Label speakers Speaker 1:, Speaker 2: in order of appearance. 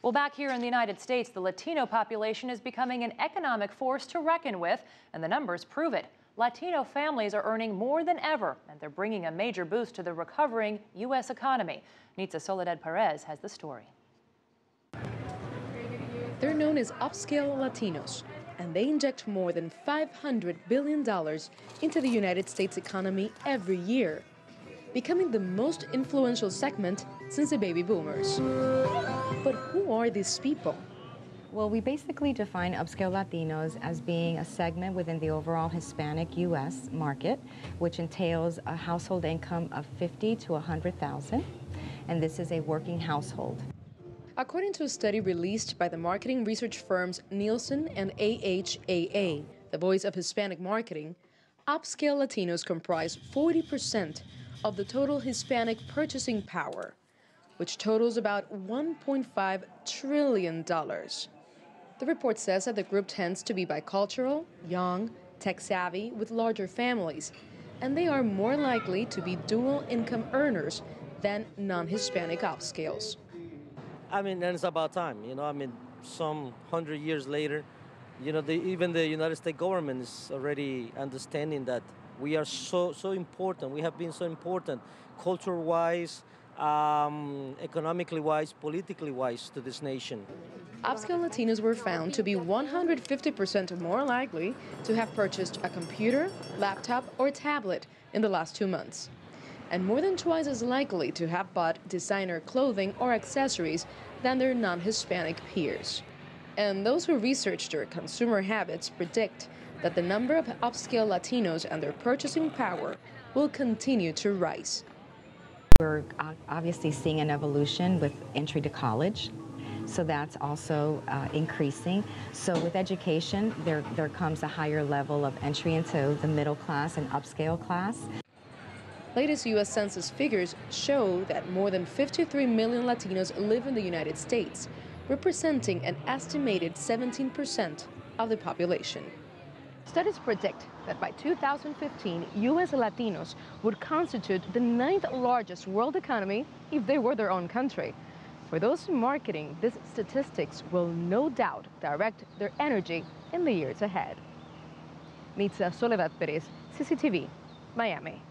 Speaker 1: Well, back here in the United States, the Latino population is becoming an economic force to reckon with, and the numbers prove it. Latino families are earning more than ever, and they're bringing a major boost to the recovering U.S. economy. Nitza Soledad Perez has the story.
Speaker 2: They're known as upscale Latinos, and they inject more than $500 billion into the United States economy every year, becoming the most influential segment since the baby boomers. But who are these people?
Speaker 3: Well, we basically define upscale Latinos as being a segment within the overall Hispanic US market, which entails a household income of $50,000 to $100,000, and this is a working household.
Speaker 2: According to a study released by the marketing research firms Nielsen and AHAA, the voice of Hispanic marketing, upscale Latinos comprise 40% of the total Hispanic purchasing power, which totals about $1.5 trillion. The report says that the group tends to be bicultural, young, tech-savvy, with larger families, and they are more likely to be dual income earners than non-Hispanic upscales.
Speaker 4: I mean, and it's about time, some 100 years later, even the United States government is already understanding that we are so important. We have been so important, culture-wise, economically-wise, politically-wise to this nation.
Speaker 2: Upscale Latinos were found to be 150% more likely to have purchased a computer, laptop, or tablet in the last 2 months, and more than twice as likely to have bought designer clothing or accessories than their non-Hispanic peers. And those who researched their consumer habits predict that the number of upscale Latinos and their purchasing power will continue to rise.
Speaker 3: We're obviously seeing an evolution with entry to college, so that's also increasing. So with education, there comes a higher level of entry into the middle class and upscale class.
Speaker 2: Latest U.S. Census figures show that more than 53 million Latinos live in the United States, representing an estimated 17% of the population. Studies predict that by 2015, U.S. Latinos would constitute the 9th largest world economy if they were their own country. For those in marketing, these statistics will no doubt direct their energy in the years ahead. Nitza Soledad Perez, CCTV, Miami.